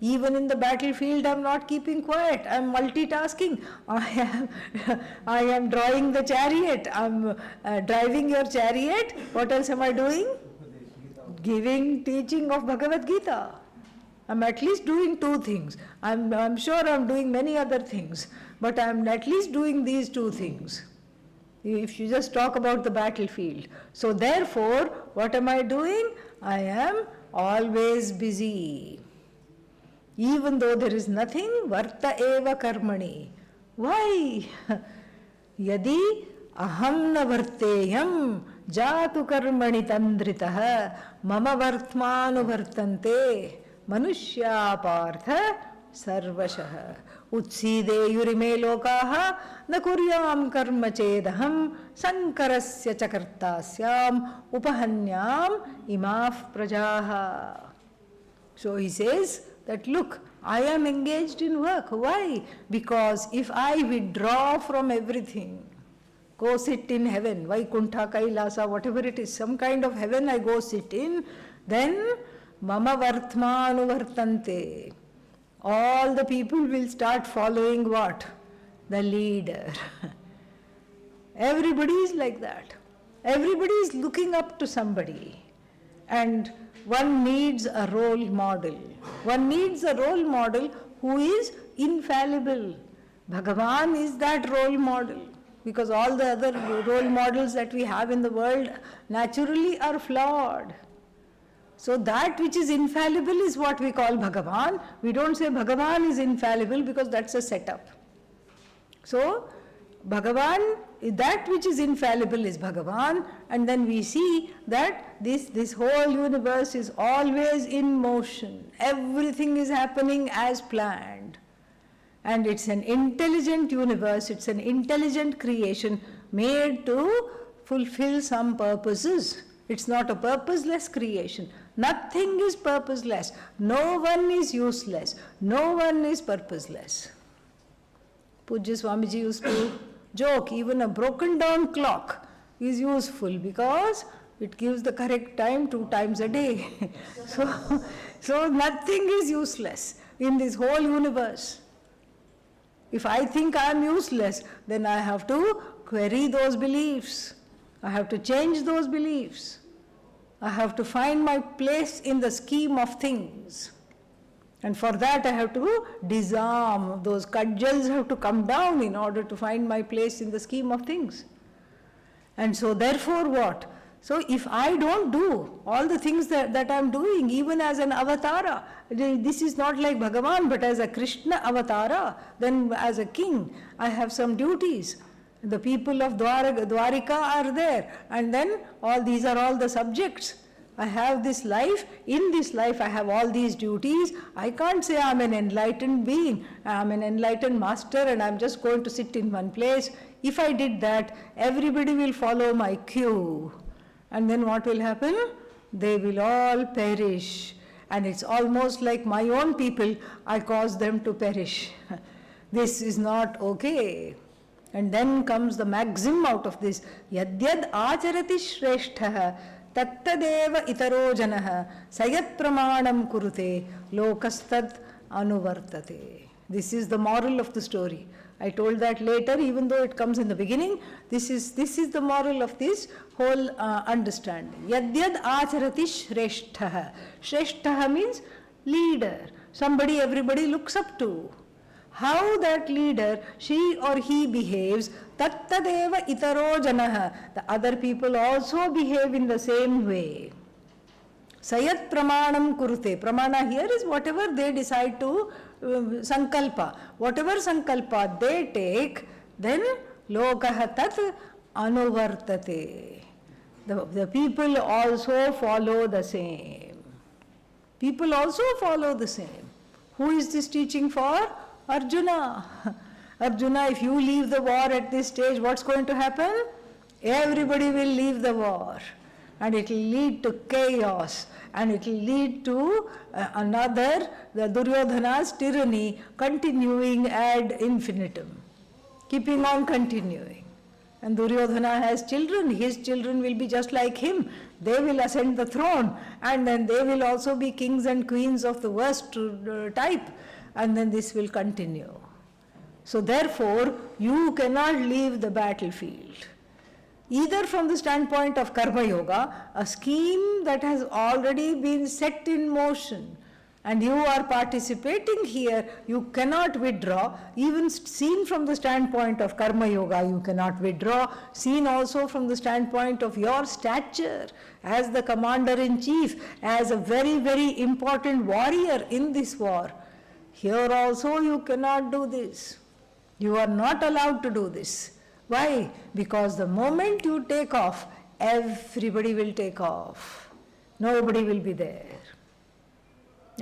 A: Even in the battlefield, I am not keeping quiet. I am multitasking. I am drawing the chariot. I am driving your chariot. What else am I doing? Giving teaching of Bhagavad Gita. I am at least doing 2 things. I am sure I am doing many other things, but I am at least doing these 2 things. If you just talk about the battlefield. So therefore, what am I doing? I am always busy. Even though there is nothing, varta eva karmani. Why? Yadi aham na varteyam jatu karmani tandritah mama vartmanu vartante manushya partha sarvashah. Utsideyurime lokaha na kuryam karma chedaham sankarasya chakartasyam upahanyam imaf prajaha. So he says that look, I am engaged in work. Why? Because if I withdraw from everything, go sit in heaven, Vaikuntha, Kailasa, whatever it is, some kind of heaven I go sit in, then mama vartmanu vartante. All the people will start following what? The leader. Everybody is like that. Everybody is looking up to somebody. And one needs a role model. One needs a role model who is infallible. Bhagavan is that role model. Because all the other role models that we have in the world naturally are flawed. So that which is infallible is what we call Bhagavan. We don't say Bhagavan is infallible because that's a setup. So Bhagavan, that which is infallible is Bhagavan, and then we see that this whole universe is always in motion. Everything is happening as planned. And it's an intelligent universe, it's an intelligent creation made to fulfill some purposes. It's not a purposeless creation. Nothing is purposeless. No one is useless. No one is purposeless. Pujya Swamiji used to joke, even a broken down clock is useful because it gives the correct time 2 times a day. So nothing is useless in this whole universe. If I think I am useless, then I have to query those beliefs. I have to change those beliefs. I have to find my place in the scheme of things. And for that I have to disarm. Those cudgels have to come down in order to find my place in the scheme of things. And so therefore what? So if I don't do all the things that I'm doing, even as an avatara, this is not like Bhagavan, but as a Krishna avatara, then as a king, I have some duties. The people of Dwarika are there, and then all these are all the subjects. I have this life, in this life I have all these duties. I can't say I'm an enlightened being, I'm an enlightened master and I'm just going to sit in one place. If I did that, everybody will follow my cue. And then what will happen? They will all perish. And it's almost like my own people, I cause them to perish. This is not okay. And then comes the maxim out of this, yadyad acharati shrestha tattadeva itaro janah sayat pramanam kurute lokastad anuvartate. This is the moral of the story. I told that later, even though it comes in the beginning. This is the moral of this whole understanding. Yadyad acharati shrestha. Shrestha means leader, somebody everybody looks up to. How that leader, she or he behaves, tattadeva itaro janah, the other people also behave in the same way. Sayat pramanam kurute. Pramana here is whatever they decide to sankalpa. Whatever sankalpa they take, then lokaha tat anuvartate. The people also follow the same. People also follow the same. Who is this teaching for? Arjuna. Arjuna, if you leave the war at this stage, what's going to happen? Everybody will leave the war. And it will lead to chaos. And it will lead to the Duryodhana's tyranny continuing ad infinitum. Keeping on continuing. And Duryodhana has children. His children will be just like him. They will ascend the throne. And then they will also be kings and queens of the worst type. And then this will continue. So therefore, you cannot leave the battlefield. Either from the standpoint of Karma Yoga, a scheme that has already been set in motion, and you are participating here, you cannot withdraw. Even seen from the standpoint of Karma Yoga, you cannot withdraw. Seen also from the standpoint of your stature as the commander-in-chief, as a very, very important warrior in this war. Here also you cannot do this. You are not allowed to do this. Why? Because the moment you take off, everybody will take off. Nobody will be there.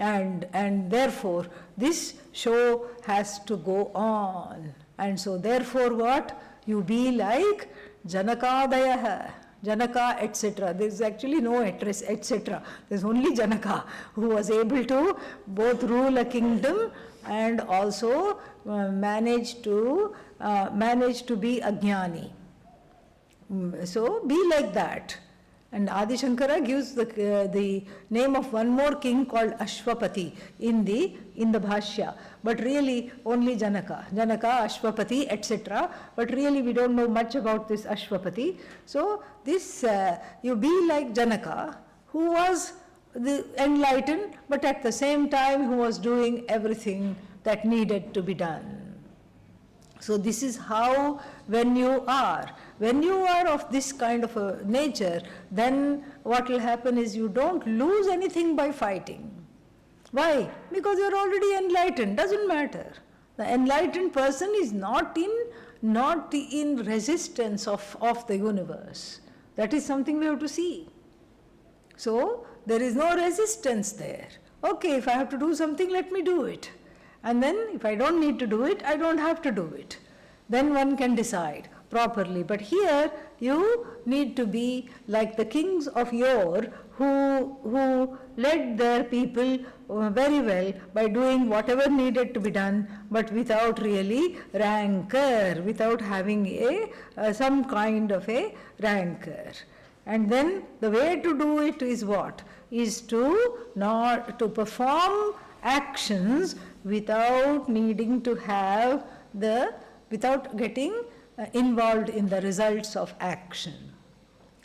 A: And therefore, this show has to go on. And so therefore what? You be like Janakadayaha. Janaka, etc. There is actually no address, etc. There is only Janaka who was able to both rule a kingdom and also manage to be a jnani. So be like that. And Adi Shankara gives the name of one more king called Ashwapati in the Bhashya. But really only Janaka, Ashwapati, etc. But really we don't know much about this Ashwapati. So this, you be like Janaka, who was enlightened, but at the same time who was doing everything that needed to be done. So this is how when you are of this kind of a nature, then what will happen is you don't lose anything by fighting. Why? Because you're already enlightened, doesn't matter. The enlightened person is not in resistance of the universe. That is something we have to see. So there is no resistance there. Okay, if I have to do something, let me do it. And then if I don't need to do it, I don't have to do it. Then one can decide properly. But here you need to be like the kings of yore who led their people very well by doing whatever needed to be done, but without really rancor, without having some kind of a rancor. And then the way to do it is what? Is to perform actions without needing to have without getting involved in the results of action.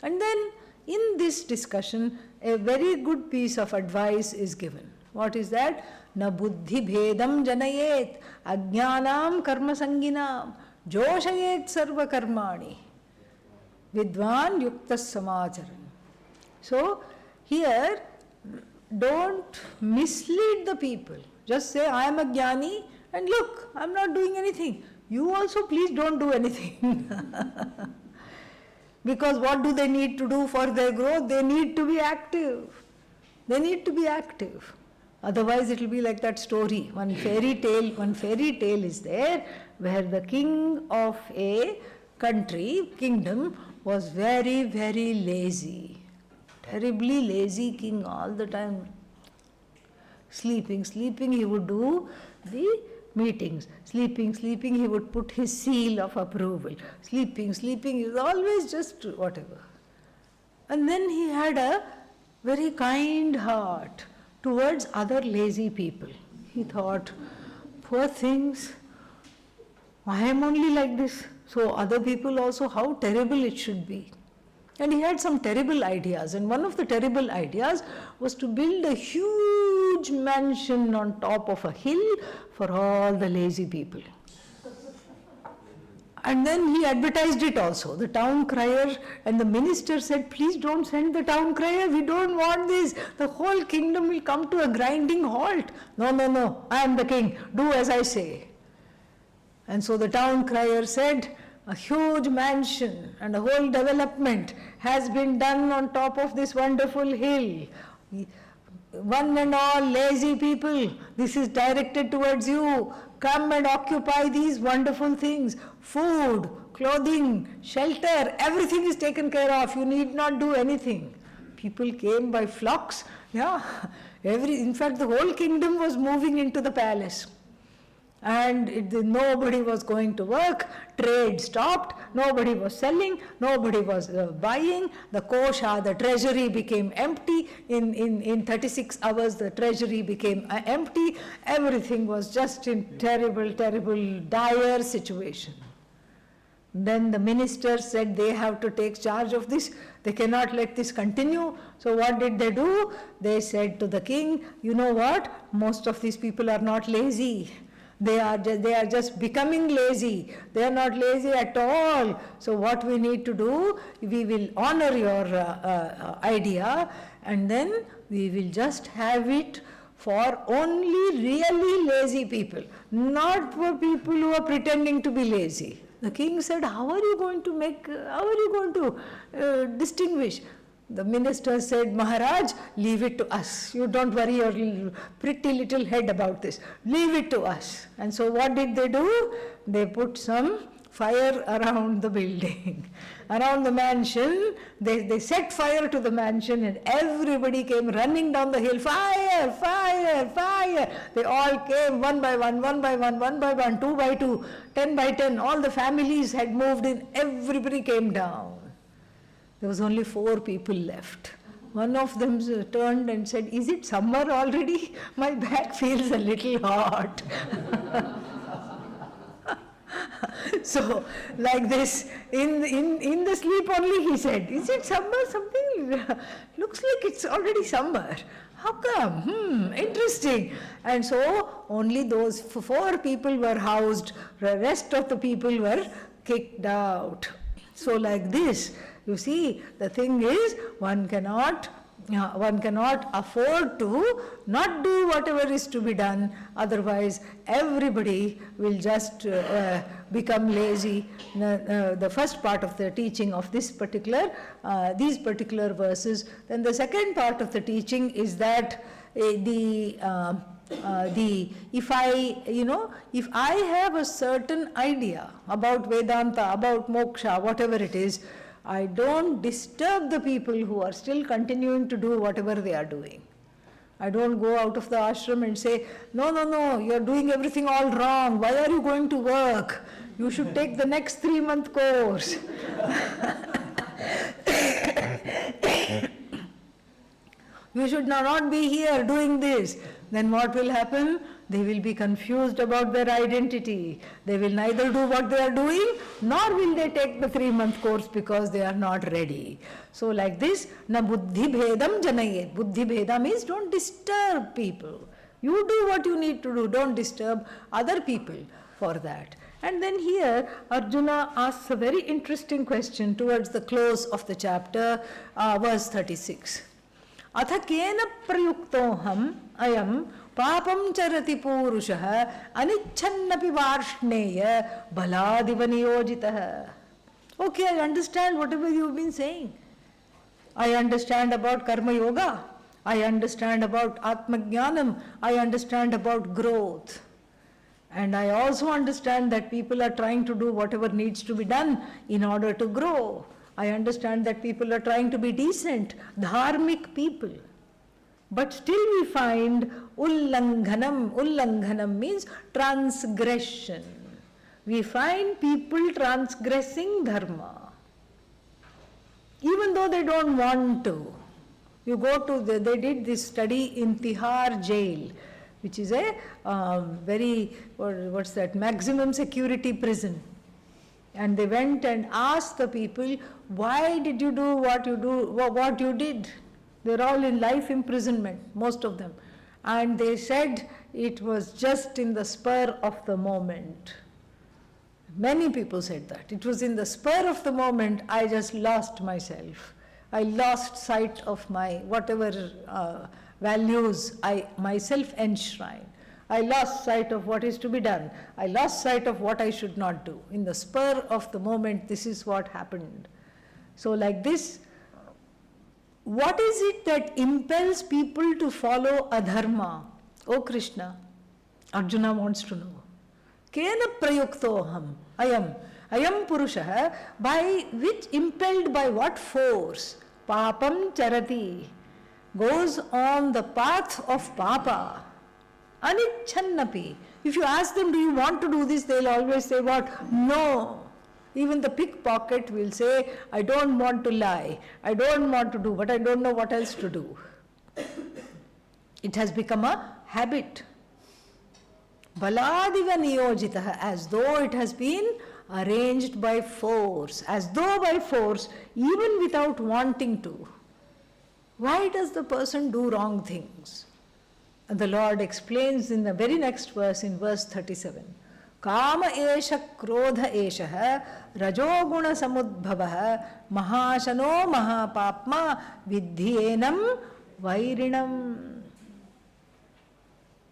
A: And then in this discussion, a very good piece of advice is given. What is that? Na buddhi bhedam janayet ajnanam karma sanginam joshayet sarva karmani vidvan yuktas samacharan. So here, don't mislead the people. Just say, I am a jnani, and look, I am not doing anything. You also please don't do anything. Because what do they need to do for their growth? They need to be active. They need to be active. Otherwise it will be like that story. One fairy tale is there where the king of a kingdom was very, very lazy. Terribly lazy king all the time. Sleeping, he would do the meetings. Sleeping, he would put his seal of approval. Sleeping, he was always just whatever. And then he had a very kind heart towards other lazy people. He thought, poor things, I am only like this, so other people also, how terrible it should be. And he had some terrible ideas, and one of the terrible ideas was to build a huge mansion on top of a hill for all the lazy people. And then he advertised it also. The town crier and the minister said, please don't send the town crier, we don't want this. The whole kingdom will come to a grinding halt. No, I am the king, do as I say. And so the town crier said, a huge mansion and a whole development has been done on top of this wonderful hill. One and all lazy people, this is directed towards you. Come and occupy these wonderful things. Food, clothing, shelter, everything is taken care of. You need not do anything. People came by flocks. In fact, the whole kingdom was moving into the palace. And nobody was going to work, trade stopped, nobody was selling, nobody was buying, the kosha, the treasury became empty, in 36 hours the treasury became empty, everything was just in terrible, dire situation. Then the minister said they have to take charge of this, they cannot let this continue. So what did they do? They said to the king, you know what, most of these people are not lazy. They are just becoming lazy. They are not lazy at all. So what we need to do, we will honor your idea, and then we will just have it for only really lazy people, not for people who are pretending to be lazy. The king said, how are you going to distinguish? The minister said, Maharaj, leave it to us. You don't worry your pretty little head about this. Leave it to us. And so what did they do? They put some fire around the building, around the mansion. They set fire to the mansion, and everybody came running down the hill. Fire, fire, fire. They all came one by one, 2 by 2, 10 by 10. All the families had moved in. Everybody came down. There was only 4 people left. One of them turned and said, is it summer already? My back feels a little hot. So, like this, in the sleep only he said, is it summer? Something looks like it's already summer. How come? Interesting. And so, only those 4 people were housed, the rest of the people were kicked out. So like this, you see, the thing is, one cannot afford to not do whatever is to be done, otherwise everybody will just become lazy. The first part of the teaching of these particular verses. Then the second part of the teaching is that if I have a certain idea about Vedanta, about moksha, whatever it is, I don't disturb the people who are still continuing to do whatever they are doing. I don't go out of the ashram and say, no, you are doing everything all wrong. Why are you going to work? You should take the next 3-month course. You should not be here doing this. Then what will happen? They will be confused about their identity. They will neither do what they are doing, nor will they take the 3-month course because they are not ready. So like this, na buddhi bhedam janayet. Buddhi bheda means don't disturb people. You do what you need to do. Don't disturb other people for that. And then here Arjuna asks a very interesting question towards the close of the chapter, verse 36. Atha kena prayuktoham ayam papam charati purushah anichannapi varshneya baladiva niyojitah. Okay, I understand whatever you've been saying. I understand about karma yoga. I understand about atma jnanam. I understand about growth. And I also understand that people are trying to do whatever needs to be done in order to grow. I understand that people are trying to be decent, dharmic people. But still we find ullanghanam. Ullanghanam means transgression. We find people transgressing dharma, even though they don't want to. You go to, they did this study in Tihar jail, which is a very, maximum security prison. And they went and asked the people, why did you do what you did? They're all in life imprisonment, most of them. And they said it was just in the spur of the moment. Many people said that. It was in the spur of the moment, I just lost myself. I lost sight of my whatever values I myself enshrine. I lost sight of what is to be done. I lost sight of what I should not do. In the spur of the moment, this is what happened. So like this, what is it that impels people to follow adharma? Oh Krishna, Arjuna wants to know. Kena prayuktoham ayam purushah, by which, impelled by what force? Papam charati, goes on the path of papa. Anichannapi. If you ask them, do you want to do this? They'll always say what? No. Even the pickpocket will say, I don't want to lie. I don't want to do, but I don't know what else to do. It has become a habit. Baladiva niyojitah, as though it has been arranged by force, as though by force, even without wanting to. Why does the person do wrong things? And the Lord explains in the very next verse, in verse 37. Kama esha krodha esha rajoguna samudbhavah mahashano mahapapma vidhyenam vairinam.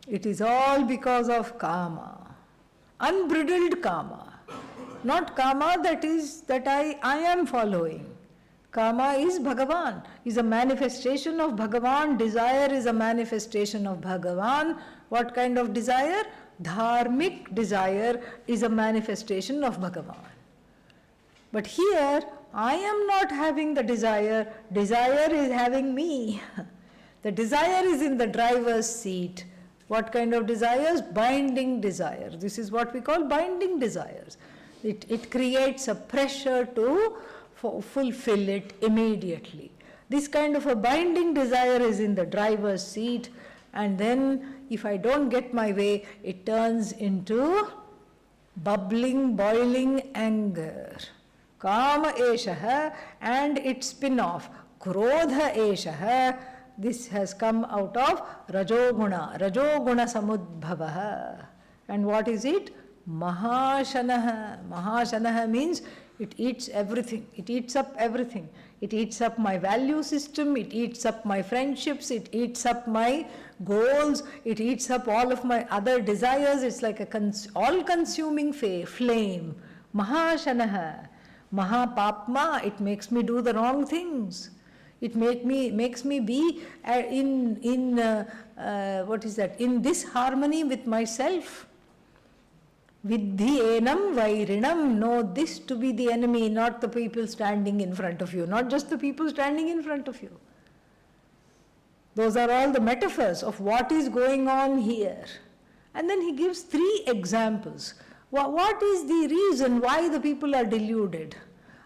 A: It is all because of kama, unbridled kama, not kama that I am following. Kama is Bhagavan, is a manifestation of Bhagavan. Desire is a manifestation of Bhagavan. What kind of desire? Dharmic desire is a manifestation of Bhagavan. But here, I am not having the desire. Desire is having me. The desire is in the driver's seat. What kind of desires? Binding desire. This is what we call binding desires. It creates a pressure to fulfill it immediately. This kind of a binding desire is in the driver's seat, and then if I don't get my way, it turns into bubbling, boiling anger. Kama eshaha, and its spin-off, krodha eshaha. This has come out of rajoguna samudbhavaha. And what is it? Mahashanaha. Mahashanaha means it eats everything. It eats up everything. It eats up my value system. It eats up my friendships. It eats up my goals. It eats up all of my other desires. It's like a all-consuming flame. Mahashanaha. Mahapapma. It makes me do the wrong things. It makes me be in disharmony with myself. Vidhyenam vairinam. Know this to be the enemy, not the people standing in front of you, not just the people standing in front of you. Those are all the metaphors of what is going on here. And then he gives 3 examples. What is the reason why the people are deluded?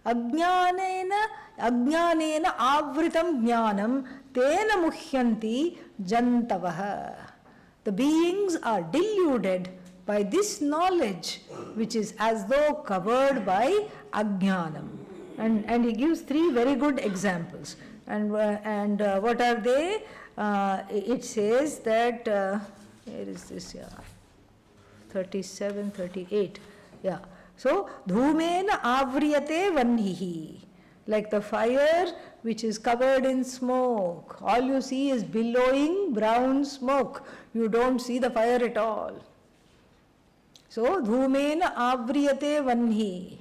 A: Ajnanena avritam jnanam tena muhyanti jantavaha. The beings are deluded by this knowledge, which is as though covered by ajnanam. And he gives 3 very good examples. And what are they? It says that, where is this? 37, 38. Yeah. So, dhumena avriyate vanhihi. Like the fire which is covered in smoke. All you see is billowing brown smoke. You don't see the fire at all. So, dhumena avriyate vanhi.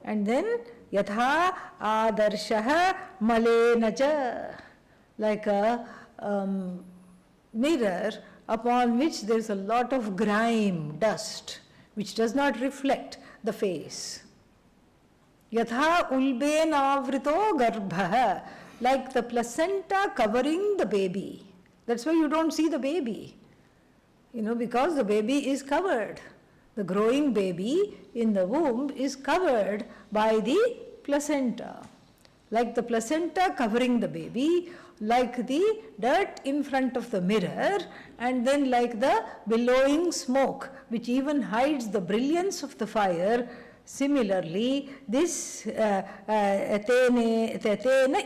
A: And then, yatha adarshaha malena cha. Like a mirror upon which there is a lot of grime, dust, which does not reflect the face. Yatha ulben avrito garbha, like the placenta covering the baby. That's why you don't see the baby. Because the baby is covered. The growing baby in the womb is covered by the placenta. Like the placenta covering the baby, like the dirt in front of the mirror, and then like the billowing smoke, which even hides the brilliance of the fire. Similarly, this tetena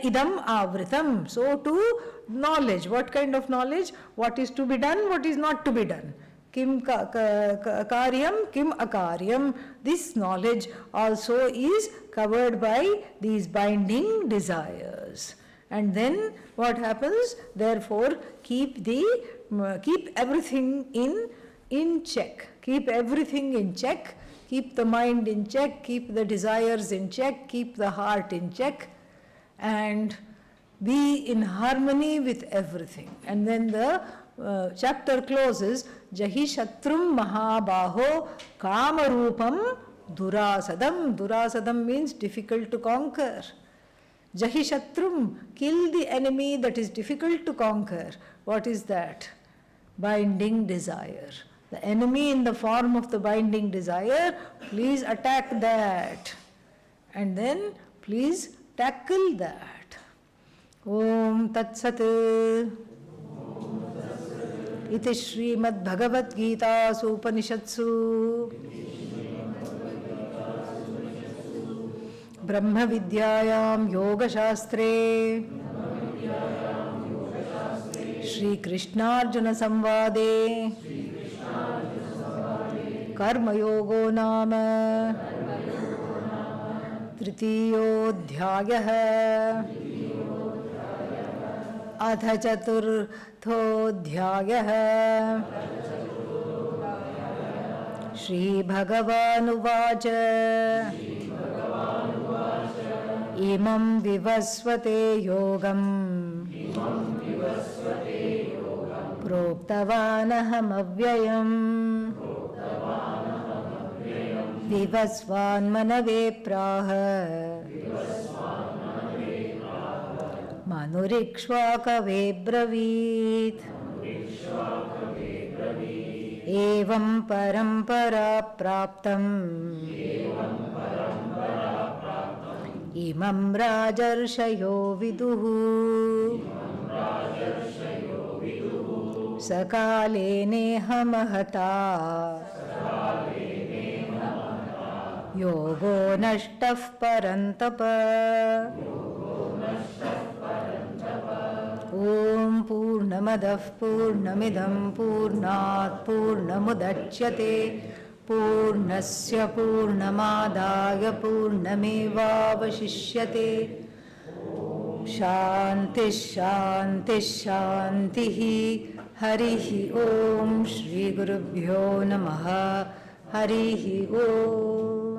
A: idam avritam. So to knowledge. What kind of knowledge? What is to be done, what is not to be done. Kim karyam, kim akaryam. This knowledge also is covered by these binding desires. And then what happens? Therefore, keep everything in check. Keep everything in check. Keep the mind in check. Keep the desires in check. Keep the heart in check. And be in harmony with everything. And then the chapter closes, Jahi Shatrum Mahabaho Kamarupam Durasadam. Durasadam means difficult to conquer. Jahi Shatrum, kill the enemy that is difficult to conquer. What is that? Binding desire. The enemy in the form of the binding desire, please attack that. And then please tackle that. Om Tat Sat. Iti Srimad Bhagavad Gita Upanishatsu Brahma Vidyayam Yoga Shastre Shri Krishnarjuna Samvade Karma Yogo Nama Tritiyodhyayah Adha Chaturthodhyayah Shri Bhagavan Uvacha Imam Vivasvate Yogam Proktavanaham Avyayam Vivasvan Manave Praha Manurikshvakave Bravit Evam Parampara Praptam Imam Rajarshayo Viduhu Sakale Neha Mahata Yogo Nashtaf Parantapa Om Purnamadav Purnamidam Purnat Purnamudachyate Purnasya Purnamadaya Purnamevavashishyate Shanti Shanti Shantihi Harihi Om Shri Gurubhyo Namaha Harihi Om